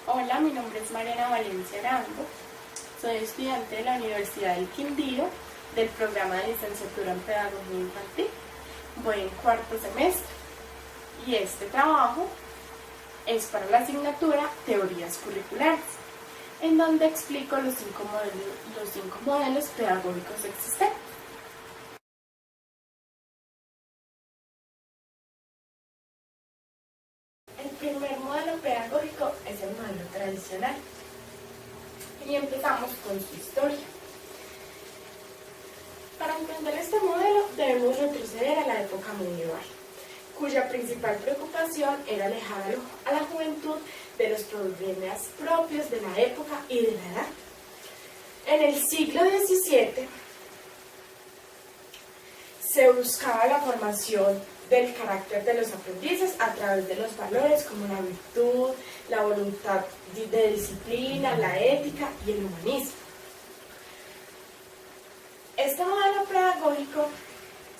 Hola, mi nombre es Mariana Valencia Arango, soy estudiante de la Universidad del Quindío del programa de licenciatura en Pedagogía Infantil. Voy en cuarto semestre y este trabajo es para la asignatura Teorías Curriculares, en donde explico los cinco modelos pedagógicos existentes. El primer modelo pedagógico es el modelo tradicional y empezamos con su historia. Para entender este modelo debemos retroceder a la época medieval, cuya principal preocupación era alejar a la juventud de los problemas propios de la época y de la edad. En el siglo XVII se buscaba la formación del carácter de los aprendices a través de los valores como la virtud, la voluntad de disciplina, la ética y el humanismo. Este modelo pedagógico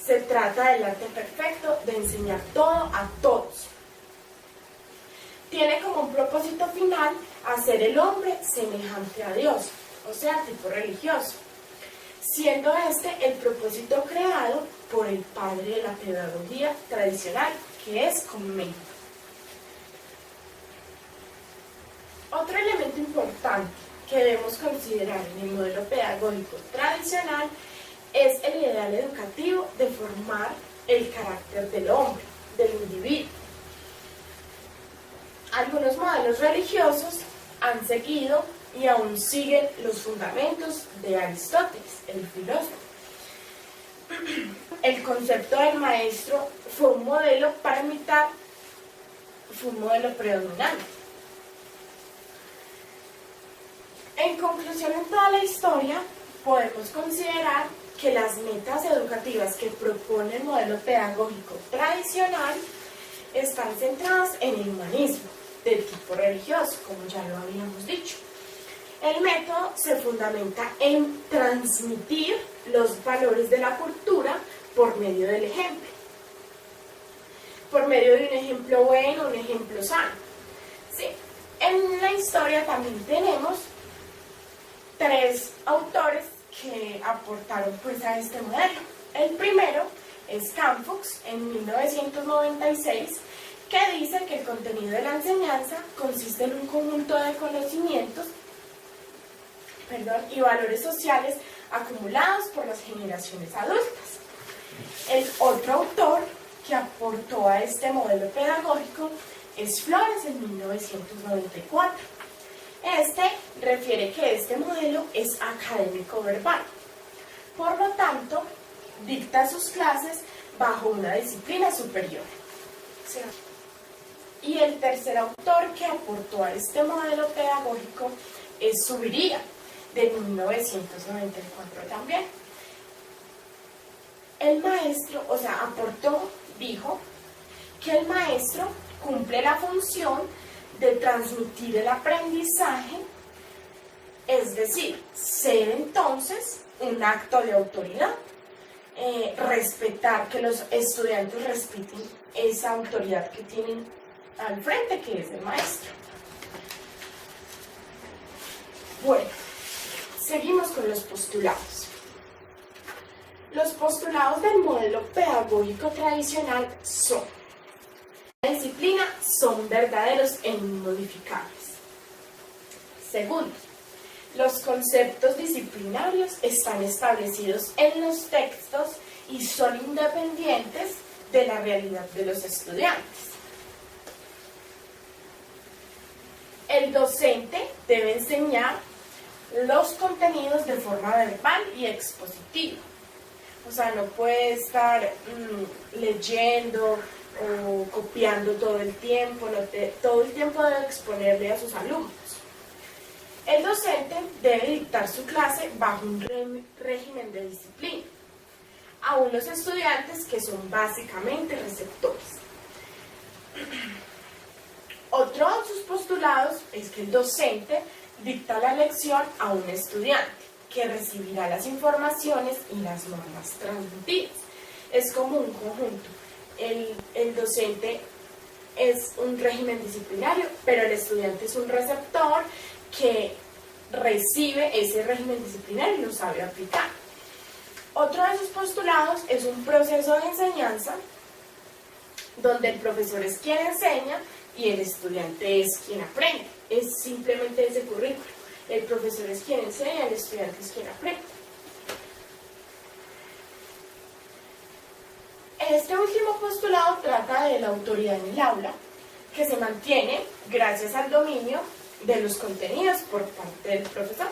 se trata del arte perfecto de enseñar todo a todos. Tiene como un propósito final hacer el hombre semejante a Dios, o sea, tipo religioso, siendo este el propósito creado por el padre de la pedagogía tradicional, que es Comenius. Otro elemento importante que debemos considerar en el modelo pedagógico tradicional es el ideal educativo de formar el carácter del hombre, del individuo. Algunos modelos religiosos han seguido y aún siguen los fundamentos de Aristóteles, el filósofo. El concepto del maestro fue un modelo predominante. En conclusión, en toda la historia, podemos considerar que las metas educativas que propone el modelo pedagógico tradicional están centradas en el humanismo, del tipo religioso, como ya lo habíamos dicho. El método se fundamenta en transmitir los valores de la cultura por medio del ejemplo. Por medio de un ejemplo bueno, un ejemplo sano. ¿Sí? En la historia también tenemos tres autores que aportaron a este modelo. El primero es Camfox, en 1996, que dice que el contenido de la enseñanza consiste en un conjunto de conocimientos y valores sociales acumulados por las generaciones adultas. El otro autor que aportó a este modelo pedagógico es Flores, en 1994. Este refiere que este modelo es académico verbal. Por lo tanto, dicta sus clases bajo una disciplina superior. Y el tercer autor que aportó a este modelo pedagógico es Zuviría, de 1994 también. El maestro, dijo que el maestro cumple la función de transmitir el aprendizaje, es decir, ser entonces un acto de autoridad, respetar, que los estudiantes respeten esa autoridad que tienen al frente, que es el maestro. Bueno, seguimos con los postulados. Los postulados del modelo pedagógico tradicional son: la disciplina son verdaderos e inmodificables. Segundo, los conceptos disciplinarios están establecidos en los textos y son independientes de la realidad de los estudiantes. El docente debe enseñar los contenidos de forma verbal y expositiva. O sea, no puede estar leyendo o copiando todo el tiempo, todo el tiempo debe exponerle a sus alumnos. El docente debe dictar su clase bajo un régimen de disciplina, aún los estudiantes que son básicamente receptores. Otro de sus postulados es que el docente dicta la lección a un estudiante, que recibirá las informaciones y las normas transmitidas. Es como un conjunto. El docente es un régimen disciplinario, pero el estudiante es un receptor que recibe ese régimen disciplinario y lo sabe aplicar. Otro de sus postulados es un proceso de enseñanza donde el profesor es quien enseña y el estudiante es quien aprende. Es simplemente ese currículo. El profesor es quien enseña, el estudiante es quien aprende. Este último postulado trata de la autoridad en el aula, que se mantiene gracias al dominio de los contenidos por parte del profesor.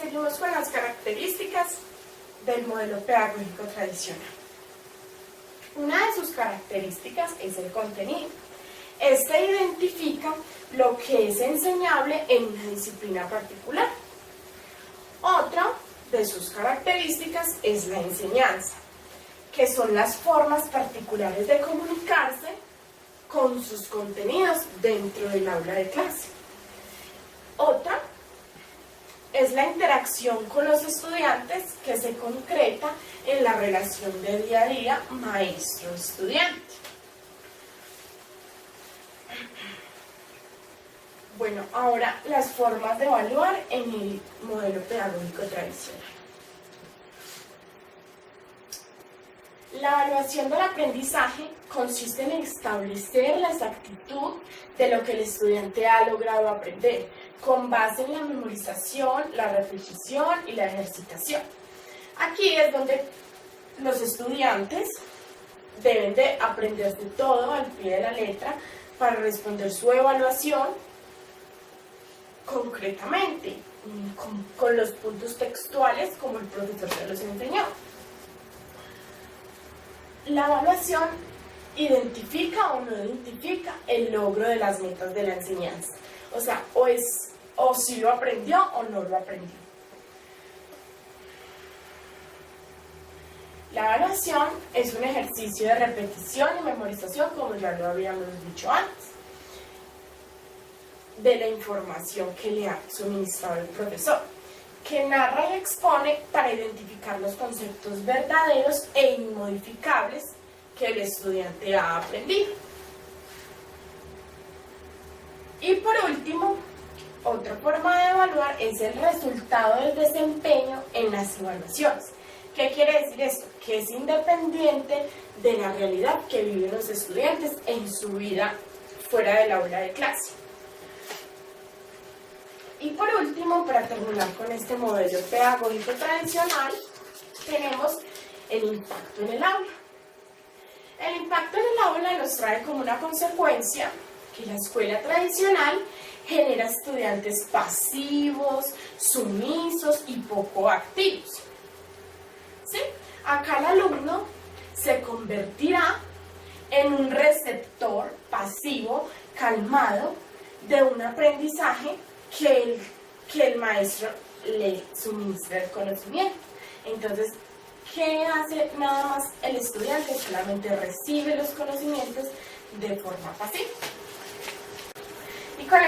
Seguimos con las características del modelo pedagógico tradicional. Una de sus características es el contenido. Este identifica lo que es enseñable en una disciplina particular. Otra de sus características es la enseñanza, que son las formas particulares de comunicarse con sus contenidos dentro del aula de clase. Otra es la interacción con los estudiantes, que se concreta en la relación de día a día maestro-estudiante. Bueno, ahora las formas de evaluar en el modelo pedagógico tradicional. La evaluación del aprendizaje consiste en establecer la exactitud de lo que el estudiante ha logrado aprender, con base en la memorización, la repetición y la ejercitación. Aquí es donde los estudiantes deben de aprenderse todo al pie de la letra para responder su evaluación concretamente, con los puntos textuales como el profesor se los enseñó. La evaluación identifica o no identifica el logro de las metas de la enseñanza. O sea, o si lo aprendió o no lo aprendió. La evaluación es un ejercicio de repetición y memorización, como ya lo habíamos dicho antes, de la información que le ha suministrado el profesor, que narra y expone para identificar los conceptos verdaderos e inmodificables que el estudiante ha aprendido. Y por último, otra forma de evaluar es el resultado del desempeño en las evaluaciones. ¿Qué quiere decir esto? Que es independiente de la realidad que viven los estudiantes en su vida fuera del aula de clase. Y por último, para terminar con este modelo pedagógico tradicional, tenemos el impacto en el aula. El impacto en el aula nos trae como una consecuencia que la escuela tradicional genera estudiantes pasivos, sumisos y poco activos. ¿Sí? Acá el alumno se convertirá en un receptor pasivo, calmado, de un aprendizaje que el maestro le suministra el conocimiento. Entonces, ¿qué hace nada más el estudiante? Solamente recibe los conocimientos de forma pasiva. Y con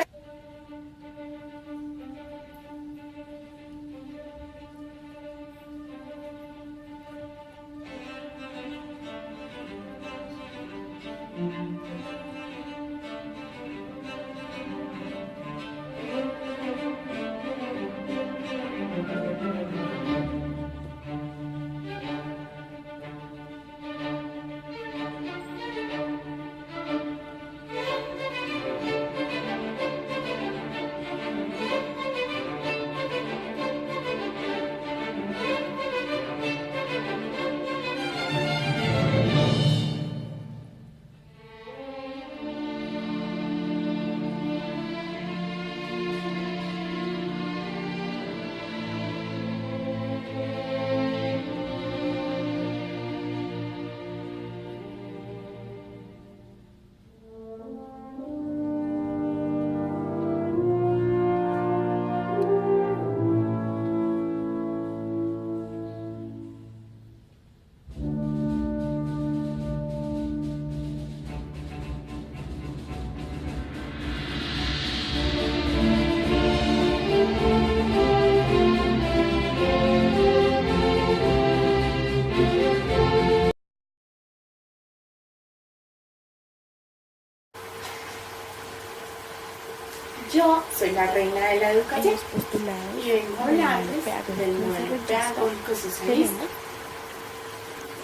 soy la reina de la educación Hemos postulado y vengo a hablarles del modelo pedagógico socialista.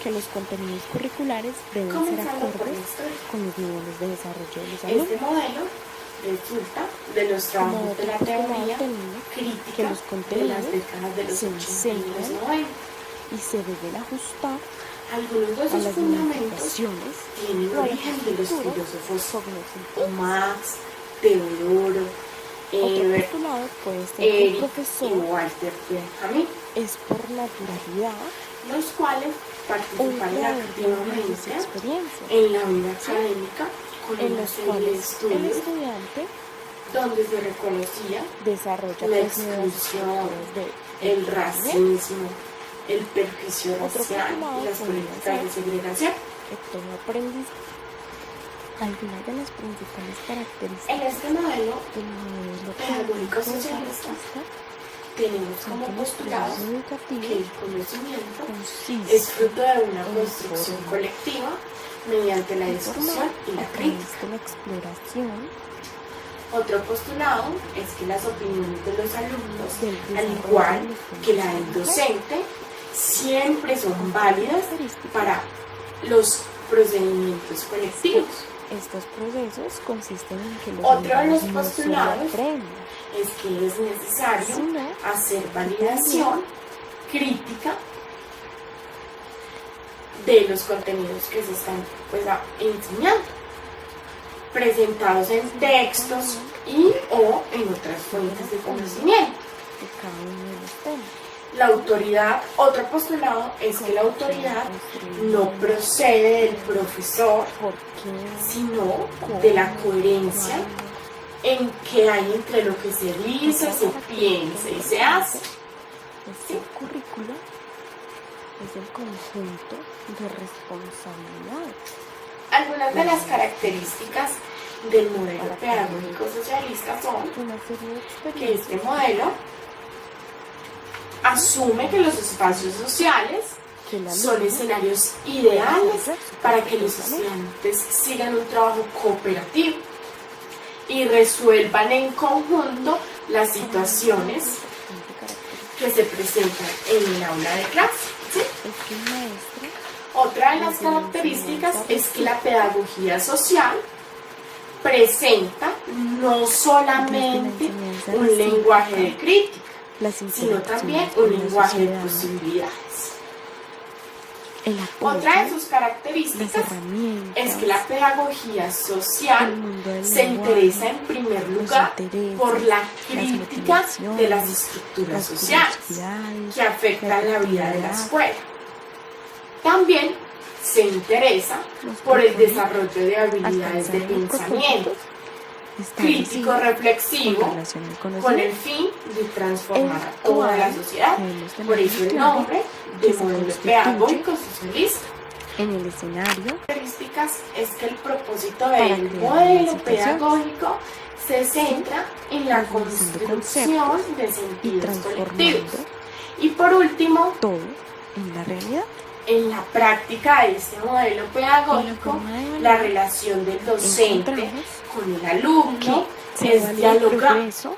Que los contenidos curriculares deben ser Comenzando por la acordes historia. con los niveles de desarrollo de los Este alumnos. modelo resulta de los Como trabajos de otro la postulado teoría tenía crítica que los de las contenidos décadas de los se 80 y los enseñan 90. y se deben ajustar Algunos de a sus las fundamentos modificaciones tienen o a las origen de los estructuras filósofos cognitivas. Marx, Teodoro, Otro Ebert, postulado puede ser que el Eric y profesor Walter Benjamin, es por naturalidad los cuales un participaron creador de activamente experiencias en la vida académica con en una los serie de cuales el estudios estudiante donde se reconocía desarrolla la pues, nuevas exclusión, estructuras de el entendimiento. racismo, el perjuicio Otro racial postulado y las podría políticas de ser segregación. que todo aprendizaje. Algunas de las principales En características este modelo del modelo pedagógico pedagógico socialista socialista tenemos son como que los postulado procesos que educativos el conocimiento es consisten fruto de una en construcción forma colectiva mediante la en discusión formar y a la través crítica. de la exploración Otro postulado es que las opiniones de los alumnos, del al desarrollo igual de los que la del conocimientos. docente, siempre son válidas Características. para los procedimientos colectivos. Estos procesos consisten en que los Otro de los alumnos no solo postulados aprendan, Es que es necesario sino hacer validación crítica de los contenidos que se están enseñando, presentados en textos y o en otras fuentes de conocimiento. de cada uno de los temas. La autoridad, otro postulado es que la autoridad no procede del profesor, ¿Por qué? sino de la coherencia en que hay entre lo que se dice, se piensa y se hace. Este currículo es el conjunto de responsabilidades. Algunas de las características del modelo pedagógico socialista son Una serie de que experiencias este modelo asume que los espacios sociales que el son alumno escenarios ideales debe desarrollar para que los estudiantes sigan un trabajo cooperativo y resuelvan en conjunto las situaciones que se presentan en el aula de clase. ¿Sí? es que el maestro Otra de las características es que la pedagogía social presenta no solamente un lenguaje de crítica, las sino también interacciones un con la lenguaje de sociedad, posibilidades. el apoyo, Otra de sus las características herramientas, es que la pedagogía el social mundo del se lenguaje, interesa en primer los lugar intereses, por la las crítica de las motivaciones, estructuras las sociales curiosidades, que afectan la vida de la creatividad, escuela. También se interesa nos por el propone desarrollo de habilidades de alcanzar los pensamiento propósitos crítico establecidos reflexivo con relación al con el conocimiento, fin de transformar a el toda la cual sociedad. debemos tener Por eso el claro nombre que de se modelo constituye pedagógico socialista. en el escenario Características es que el propósito para del crear modelo nuevas situaciones, pedagógico se centra en la organizando construcción conceptos de y sentidos colectivos. transformando Y por último, todo en la realidad. en la práctica de este modelo pedagógico, forma de evaluar, la relación del docente encontramos con el alumno Se es evalúa el dialogar progreso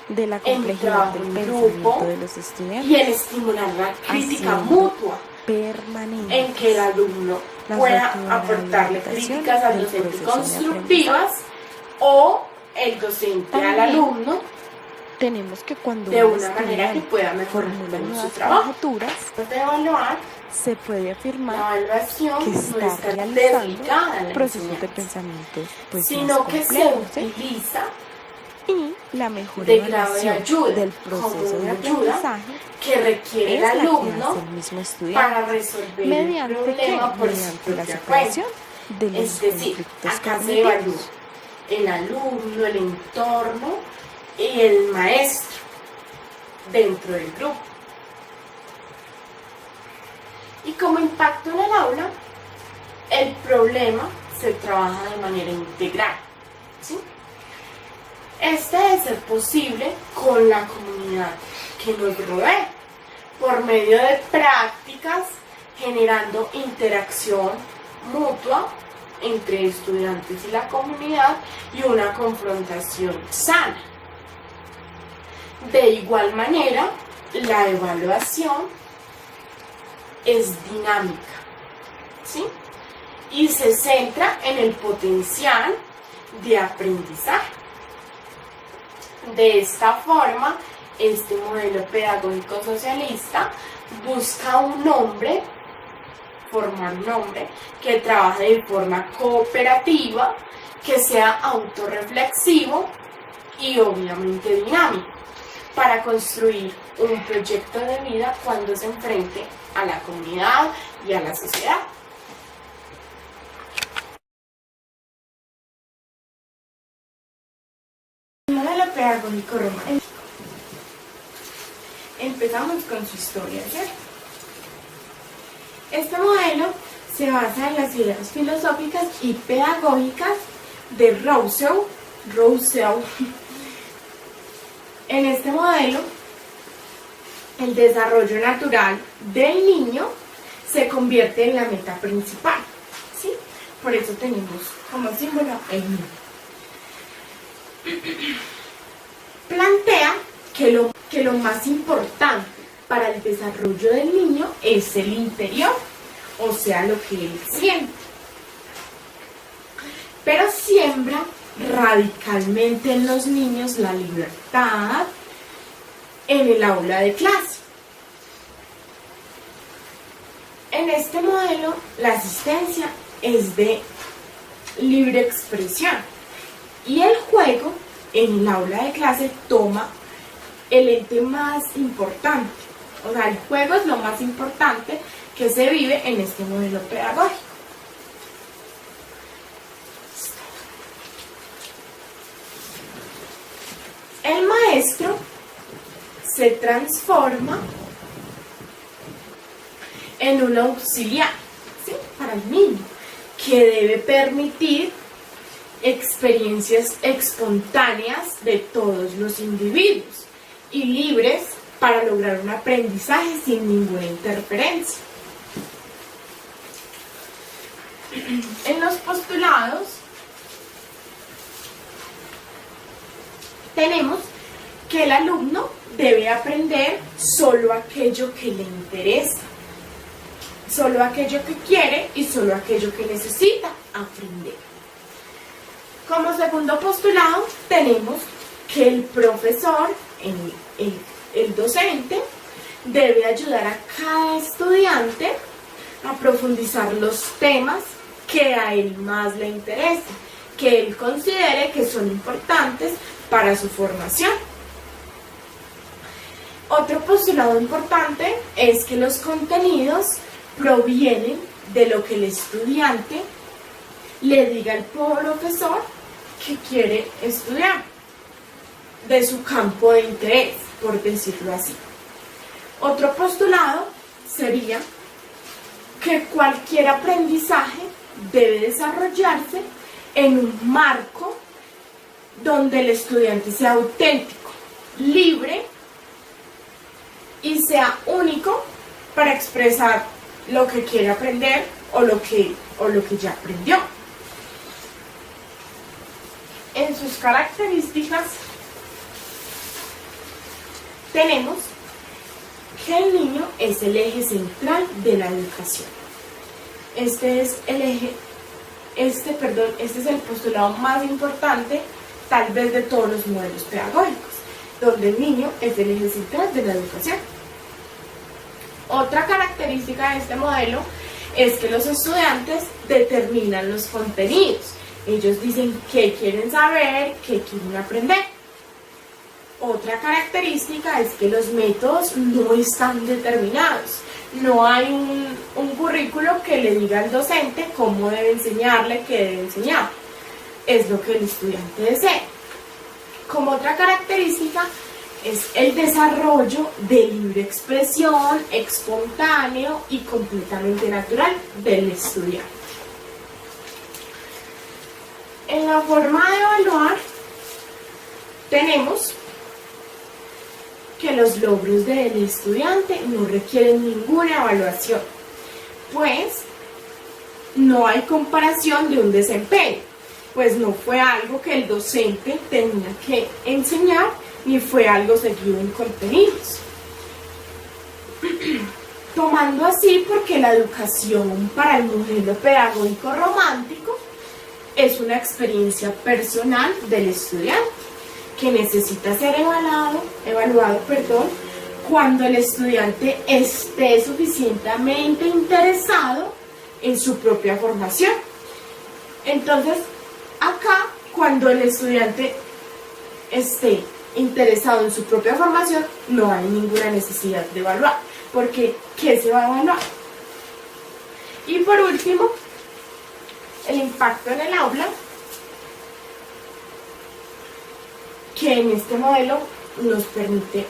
de la en complejidad trabajo del en pensamiento grupo de los estudiantes y en estimular la crítica haciendo mutua, permanente en que el alumno las pueda actividades aportarle de adaptación críticas al del docente proceso de constructivas o el docente al También alumno tenemos que cuando de un una manera que estudiante pueda mejorar formula con su nuevas trabajo. conjeturas, De evaluar, se puede afirmar la evaluación que no está está realizando dedicada a la procesos de enseñanza, pensamiento pues, sino más que se complejos, ¿sí? utiliza Y la mejor de grado de evaluación ayuda del como proceso de una ayuda aprendizaje que requiere es el la que alumno hace el mismo estudiante para resolver mediante el problema por su mediante la propia superación cuenta. de los Es decir, conflictos acá se cognitivos. evalúa el alumno, el entorno y el maestro dentro del grupo. Y como impacto en el aula, el problema se trabaja de manera integral, ¿sí? Este debe ser posible con la comunidad que nos rodea, por medio de prácticas generando interacción mutua entre estudiantes y la comunidad y una confrontación sana. De igual manera, la evaluación es dinámica, ¿sí? Y se centra en el potencial de aprendizaje. De esta forma, este modelo pedagógico socialista busca formar un hombre que trabaje de forma cooperativa, que sea autorreflexivo y obviamente dinámico, para construir un proyecto de vida cuando se enfrente a la comunidad y a la sociedad. El modelo pedagógico romano. Empezamos con su historia, ¿cierto? Este modelo se basa en las ideas filosóficas y pedagógicas de Rousseau. En este modelo, el desarrollo natural del niño se convierte en la meta principal, ¿sí? Por eso tenemos como símbolo el niño. Plantea que lo más importante para el desarrollo del niño es el interior, o sea, lo que él siente. Pero siembra radicalmente en los niños la libertad en el aula de clase. En este modelo, la asistencia es de libre expresión y el juego en el aula de clase toma el ente más importante. O sea, el juego es lo más importante que se vive en este modelo pedagógico. El maestro se transforma en un auxiliar, ¿sí?, para el niño, que debe permitir experiencias espontáneas de todos los individuos y libres para lograr un aprendizaje sin ninguna interferencia. En los postulados tenemos que el alumno debe aprender solo aquello que le interesa, solo aquello que quiere y solo aquello que necesita aprender. Como segundo postulado tenemos que el profesor, el docente, debe ayudar a cada estudiante a profundizar los temas que a él más le interesen, que él considere que son importantes para su formación. Otro postulado importante es que los contenidos provienen de lo que el estudiante le diga al profesor que quiere estudiar, de su campo de interés, por decirlo así. Otro postulado sería que cualquier aprendizaje debe desarrollarse en un marco donde el estudiante sea auténtico, libre y sea único para expresar lo que quiere aprender o lo que ya aprendió. En sus características tenemos que el niño es el eje central de la educación. Este es el postulado más importante, tal vez, de todos los modelos pedagógicos, donde el niño es el eje central de la educación. Otra característica de este modelo es que los estudiantes determinan los contenidos. Ellos dicen qué quieren saber, qué quieren aprender. Otra característica es que los métodos no están determinados. No hay un currículo que le diga al docente cómo debe enseñarle, qué debe enseñar. Es lo que el estudiante desee. Como otra característica es el desarrollo de libre expresión, espontáneo y completamente natural del estudiante. En la forma de evaluar tenemos que los logros del estudiante no requieren ninguna evaluación, pues no hay comparación de un desempeño, pues no fue algo que el docente tenía que enseñar, ni fue algo seguido en contenidos. Tomando así porque la educación para el modelo pedagógico romántico es una experiencia personal del estudiante que necesita ser evaluado, cuando el estudiante esté suficientemente interesado en su propia formación. Entonces, acá, cuando el estudiante esté interesado en su propia formación, no hay ninguna necesidad de evaluar, porque ¿qué se va a evaluar? Y por último, el impacto en el aula, que en este modelo nos permite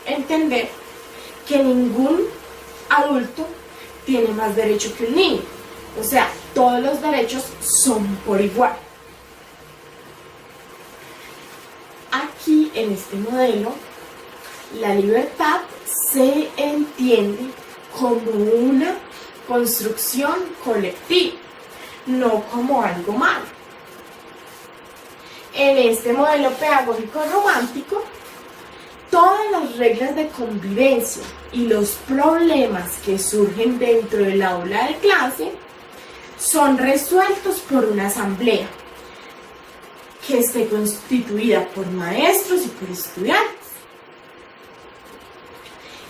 entender que ningún adulto tiene más derecho que un niño. O sea, todos los derechos son por igual. Aquí, en este modelo, la libertad se entiende como una construcción colectiva, no como algo malo. En este modelo pedagógico romántico, todas las reglas de convivencia y los problemas que surgen dentro del aula de clase son resueltos por una asamblea que esté constituida por maestros y por estudiantes,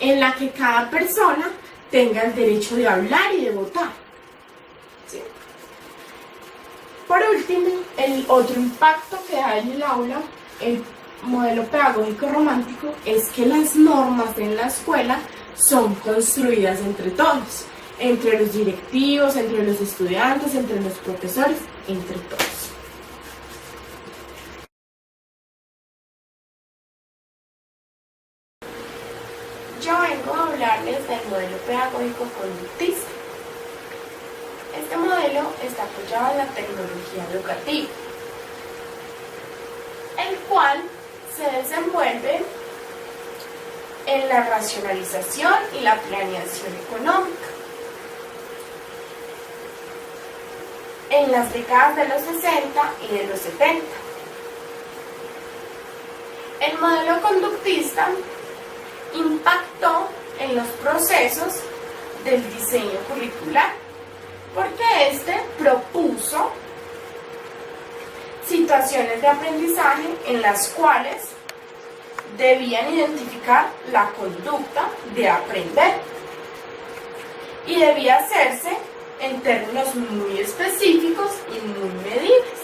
en la que cada persona tenga el derecho de hablar y de votar. ¿Sí? Por último, el otro impacto que hay en el aula, el modelo pedagógico romántico, es que las normas en la escuela son construidas entre todos, entre los directivos, entre los estudiantes, entre los profesores, entre todos. Yo vengo a hablarles del modelo pedagógico conductista. Este modelo está apoyado en la tecnología educativa, el cual se desenvuelve en la racionalización y la planeación económica. En las décadas de los 60 y de los 70. El modelo conductista impactó en los procesos del diseño curricular, porque este propuso situaciones de aprendizaje en las cuales debían identificar la conducta de aprender y debía hacerse en términos muy específicos y muy medibles.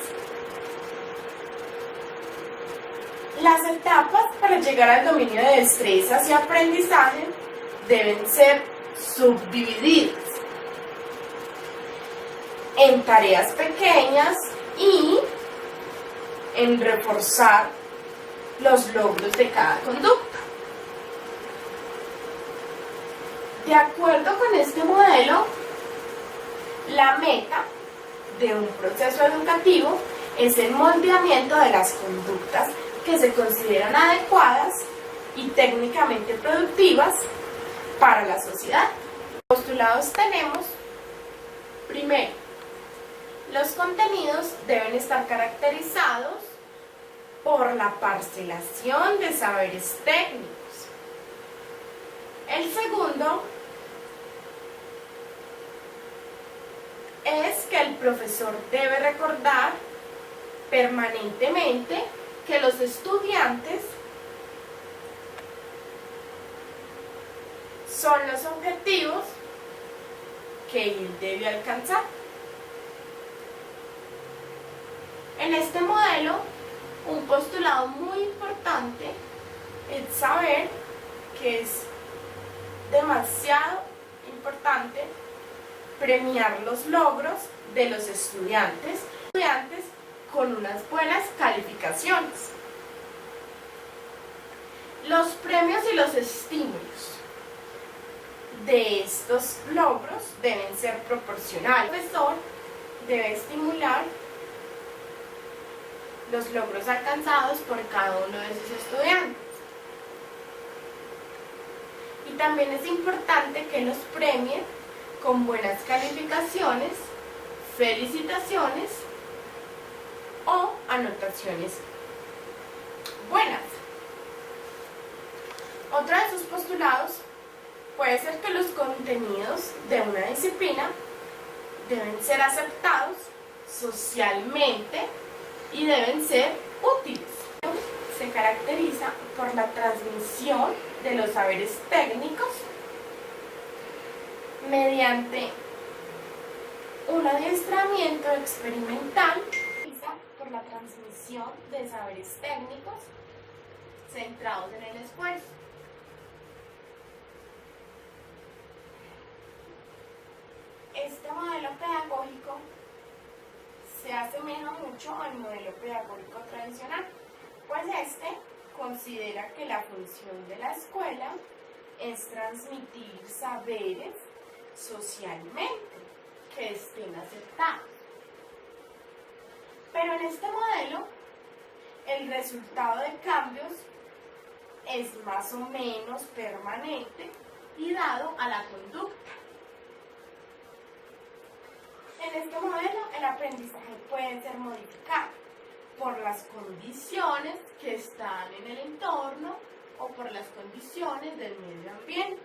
Las etapas para llegar al dominio de destrezas y aprendizaje deben ser subdivididas en tareas pequeñas y en reforzar los logros de cada conducta. De acuerdo con este modelo, la meta de un proceso educativo es el moldeamiento de las conductas que se consideran adecuadas y técnicamente productivas para la sociedad. Postulados tenemos, primero, los contenidos deben estar caracterizados por la parcelación de saberes técnicos. El segundo es que el profesor debe recordar permanentemente que los estudiantes son los objetivos que él debe alcanzar. En este modelo, un postulado muy importante es saber que es demasiado importante premiar los logros de los estudiantes con unas buenas calificaciones. Los premios y los estímulos de estos logros deben ser proporcionales. El profesor debe estimular los logros alcanzados por cada uno de sus estudiantes. Y también es importante que los premien con buenas calificaciones, felicitaciones o anotaciones buenas. Otro de sus postulados puede ser que los contenidos de una disciplina deben ser aceptados socialmente y deben ser útiles. Se caracteriza por la transmisión de los saberes técnicos mediante un adiestramiento experimental, por la transmisión de saberes técnicos centrados en el esfuerzo. Este modelo pedagógico se asemeja mucho al modelo pedagógico tradicional, pues este considera que la función de la escuela es transmitir saberes socialmente que estén aceptados. Pero en este modelo, el resultado de cambios es más o menos permanente y dado a la conducta. En este modelo, el aprendizaje puede ser modificado por las condiciones que están en el entorno o por las condiciones del medio ambiente.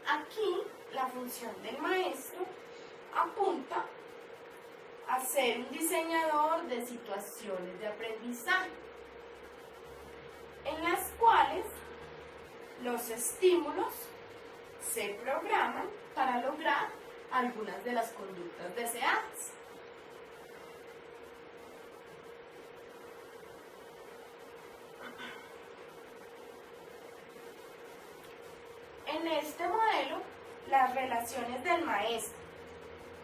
Aquí, la función del maestro apunta a ser un diseñador de situaciones de aprendizaje, en las cuales los estímulos se programan para lograr algunas de las conductas deseadas. En este modelo, las relaciones del maestro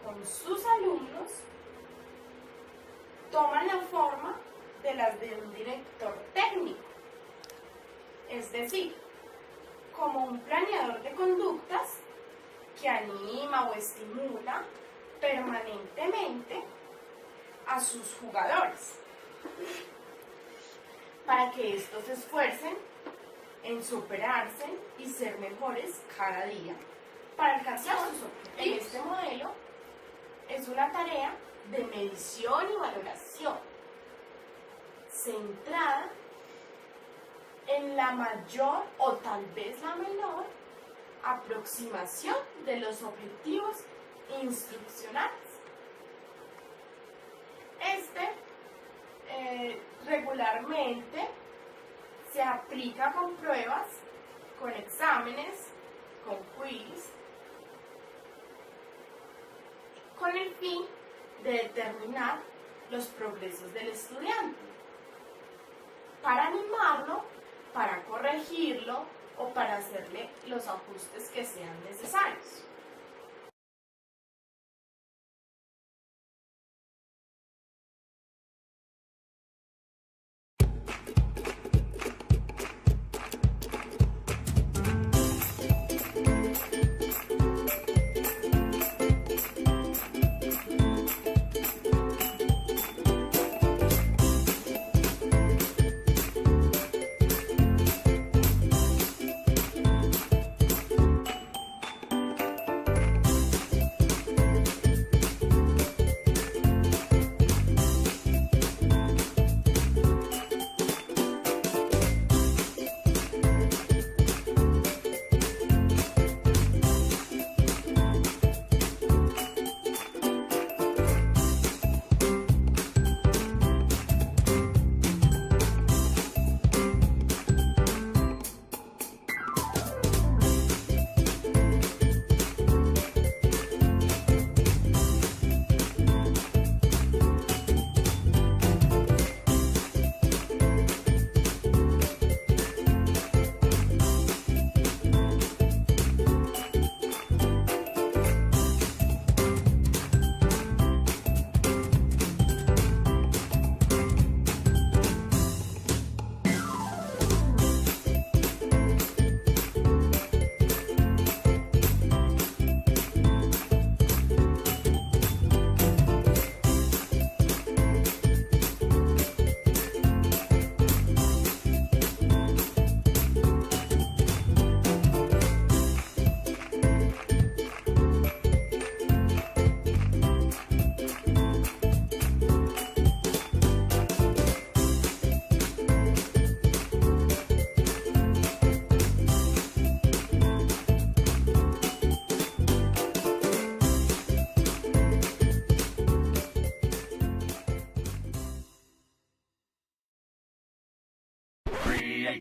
con sus alumnos toman la forma de las de un director técnico, es decir, como un planeador de conductas que anima o estimula permanentemente a sus jugadores para que estos se esfuercen en superarse y ser mejores cada día para alcanzar sus objetivos. En este modelo es una tarea de medición y valoración centrada en la mayor o tal vez la menor aproximación de los objetivos instruccionales. Regularmente se aplica con pruebas, con exámenes, con quiz, con el fin de determinar los progresos del estudiante, para animarlo, para corregirlo o para hacerle los ajustes que sean necesarios.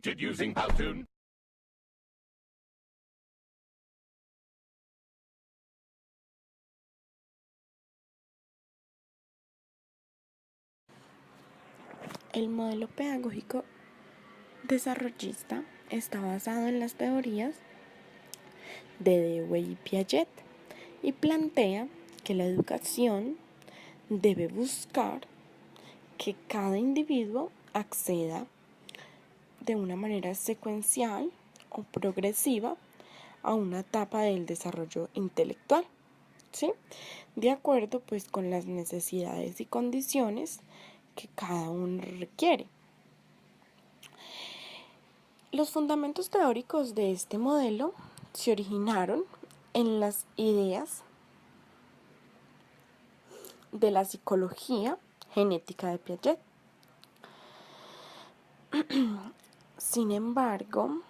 created using Powtoon. El modelo pedagógico desarrollista está basado en las teorías de Dewey y Piaget y plantea que la educación debe buscar que cada individuo acceda de una manera secuencial o progresiva a una etapa del desarrollo intelectual, ¿sí? De acuerdo pues con las necesidades y condiciones que cada uno requiere. Los fundamentos teóricos de este modelo se originaron en las ideas de la psicología genética de Piaget. Sin embargo,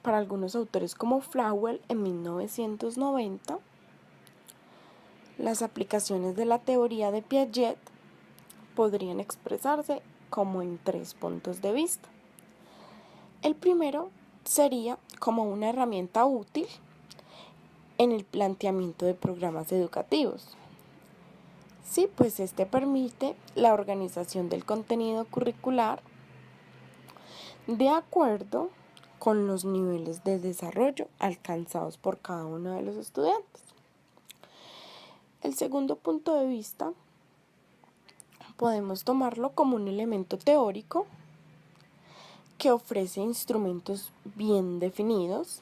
para algunos autores como Flauel en 1990, las aplicaciones de la teoría de Piaget podrían expresarse como en 3 puntos de vista. El primero sería como una herramienta útil en el planteamiento de programas educativos. Sí, pues este permite la organización del contenido curricular de acuerdo con los niveles de desarrollo alcanzados por cada uno de los estudiantes. El segundo punto de vista podemos tomarlo como un elemento teórico que ofrece instrumentos bien definidos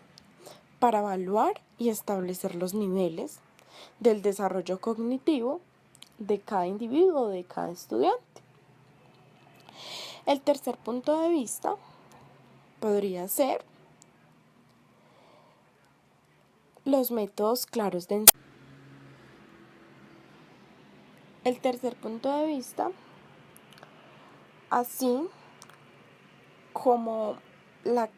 para evaluar y establecer los niveles del desarrollo cognitivo de cada individuo o de cada estudiante. El tercer punto de vista podría ser los métodos claros de enseñanza. El tercer punto de vista, así como los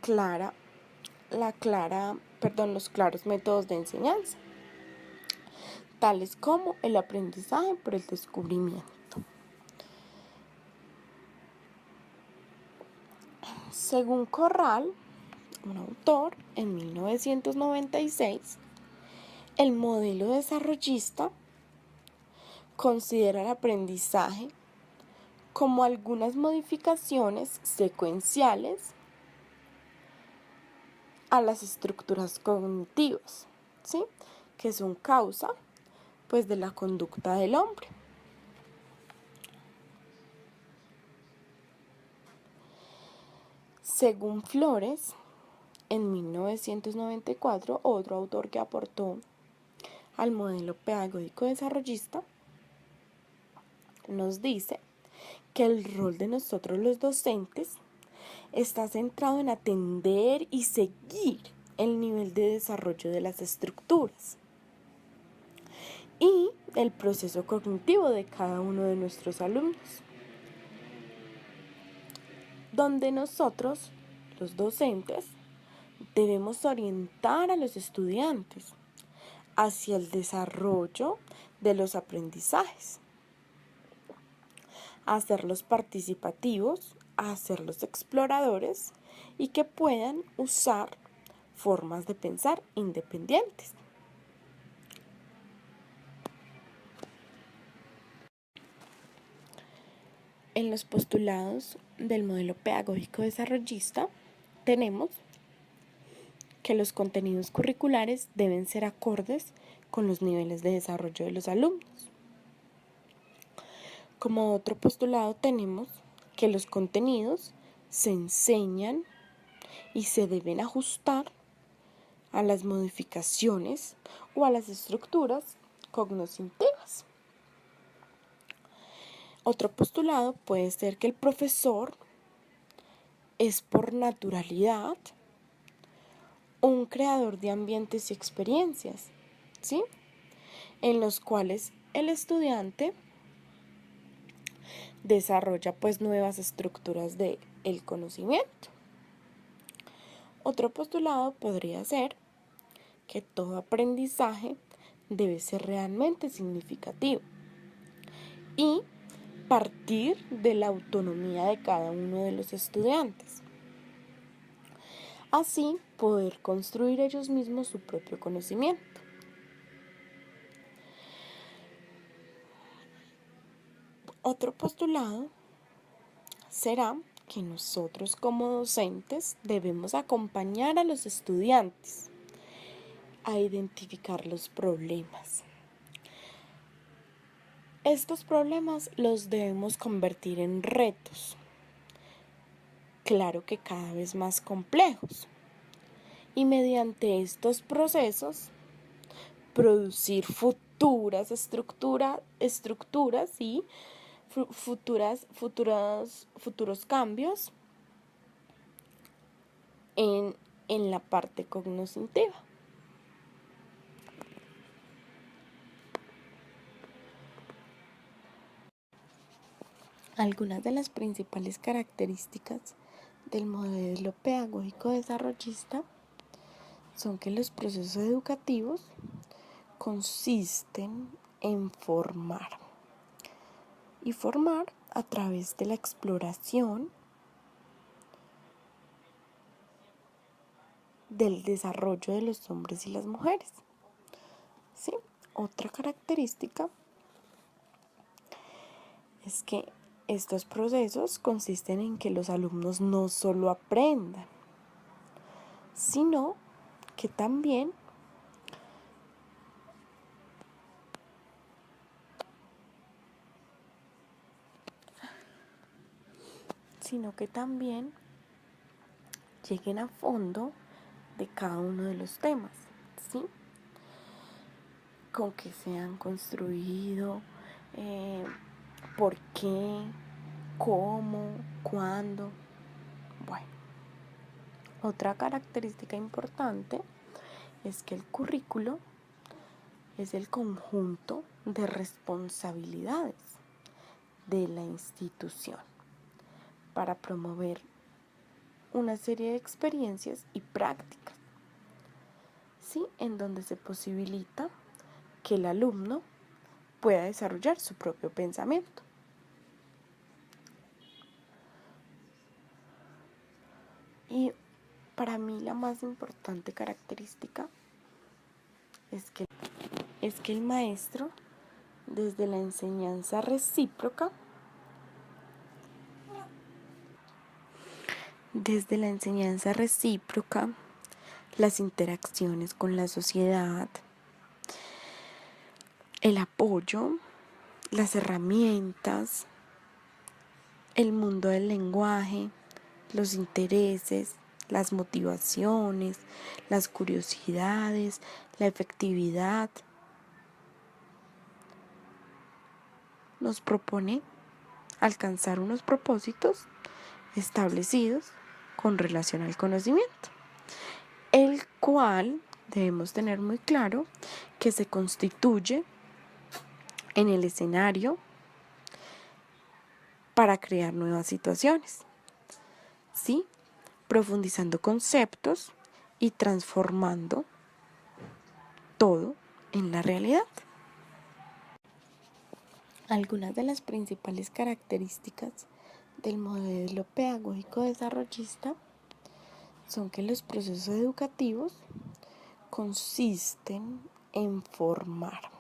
claros métodos de enseñanza, tales como el aprendizaje por el descubrimiento. Según Corral, un autor, en 1996, el modelo desarrollista considera el aprendizaje como algunas modificaciones secuenciales a las estructuras cognitivas, ¿sí? Que son causa pues de la conducta del hombre. Según Flores, en 1994, otro autor que aportó al modelo pedagógico desarrollista, nos dice que el rol de nosotros los docentes está centrado en atender y seguir el nivel de desarrollo de las estructuras y el proceso cognitivo de cada uno de nuestros alumnos, donde nosotros, los docentes, debemos orientar a los estudiantes hacia el desarrollo de los aprendizajes, a hacerlos participativos, a hacerlos exploradores y que puedan usar formas de pensar independientes. En los postulados del modelo pedagógico desarrollista tenemos que los contenidos curriculares deben ser acordes con los niveles de desarrollo de los alumnos. Como otro postulado tenemos que los contenidos se enseñan y se deben ajustar a las modificaciones o a las estructuras cognitivas. Otro postulado puede ser que el profesor es por naturalidad un creador de ambientes y experiencias, ¿sí? En los cuales el estudiante desarrolla pues nuevas estructuras del conocimiento. Otro postulado podría ser que todo aprendizaje debe ser realmente significativo y partir de la autonomía de cada uno de los estudiantes. así poder construir ellos mismos su propio conocimiento. Otro postulado será que nosotros como docentes debemos acompañar a los estudiantes a identificar los problemas. Estos problemas los debemos convertir en retos, claro que cada vez más complejos, y mediante estos procesos producir futuras estructuras y futuros cambios en la parte cognitiva. Algunas de las principales características del modelo pedagógico desarrollista son que los procesos educativos consisten en formar a través de la exploración del desarrollo de los hombres y las mujeres. ¿Sí? Otra característica es que estos procesos consisten en que los alumnos no solo aprendan, sino que también lleguen a fondo de cada uno de los temas, ¿sí? Con qué se han construido, por qué, cómo, cuándo. Bueno, otra característica importante es que el currículo es el conjunto de responsabilidades de la institución para promover una serie de experiencias y prácticas, ¿sí? En donde se posibilita que el alumno pueda desarrollar su propio pensamiento. Y para mí la más importante característica es que el maestro, desde la enseñanza recíproca, las interacciones con la sociedad, el apoyo, las herramientas, el mundo del lenguaje, los intereses, las motivaciones, las curiosidades, la efectividad, nos propone alcanzar unos propósitos establecidos con relación al conocimiento, el cual debemos tener muy claro que se constituye en el escenario para crear nuevas situaciones, ¿sí? Profundizando conceptos y transformando todo en la realidad. Algunas de las principales características del modelo pedagógico desarrollista son que los procesos educativos consisten en formar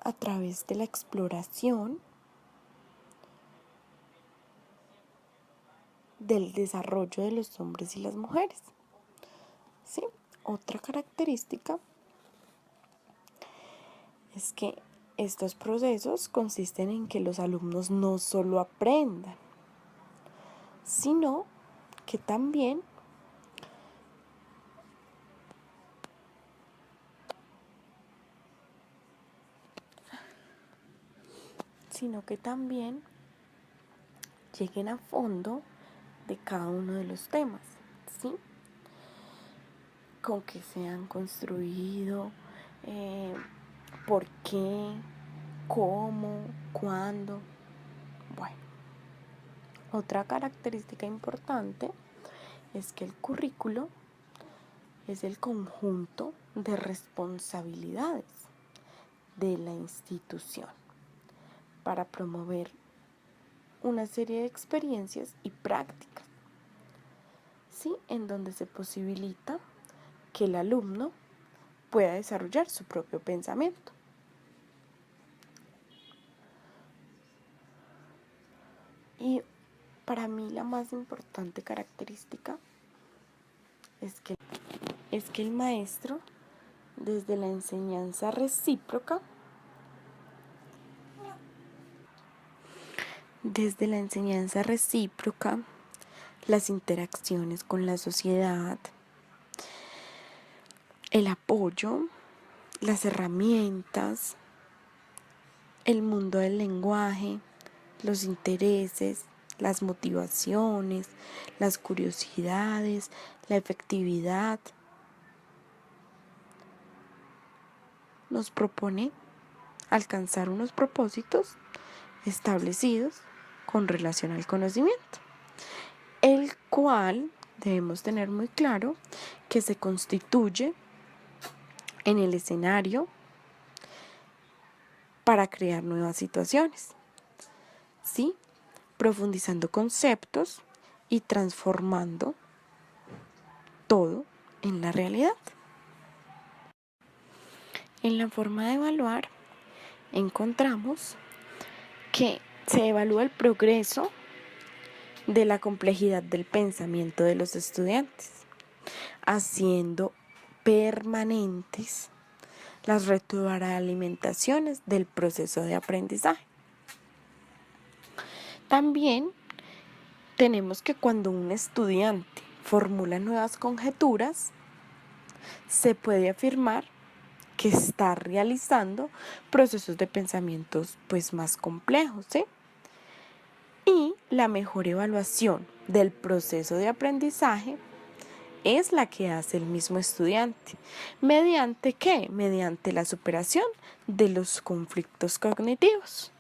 a través de la exploración del desarrollo de los hombres y las mujeres. ¿Sí? Otra característica es que estos procesos consisten en que los alumnos no solo aprendan, sino que también lleguen a fondo de cada uno de los temas, ¿sí? Con qué se han construido, por qué, cómo, cuándo. Bueno, otra característica importante es que el currículo es el conjunto de responsabilidades de la institución para promover una serie de experiencias y prácticas, ¿sí? En donde se posibilita que el alumno pueda desarrollar su propio pensamiento. Y para mí la más importante característica es que el maestro, desde la enseñanza recíproca, las interacciones con la sociedad, el apoyo, las herramientas, el mundo del lenguaje, los intereses, las motivaciones, las curiosidades, la efectividad, nos propone alcanzar unos propósitos establecidos con relación al conocimiento, el cual debemos tener muy claro que se constituye en el escenario para crear nuevas situaciones, ¿sí? Profundizando conceptos y transformando todo en la realidad. En la forma de evaluar encontramos que se evalúa el progreso de la complejidad del pensamiento de los estudiantes, haciendo permanentes las retroalimentaciones del proceso de aprendizaje. También tenemos que cuando un estudiante formula nuevas conjeturas, se puede afirmar que está realizando procesos de pensamientos más complejos, ¿sí? Y la mejor evaluación del proceso de aprendizaje es la que hace el mismo estudiante. ¿Mediante qué? Mediante la superación de los conflictos cognitivos.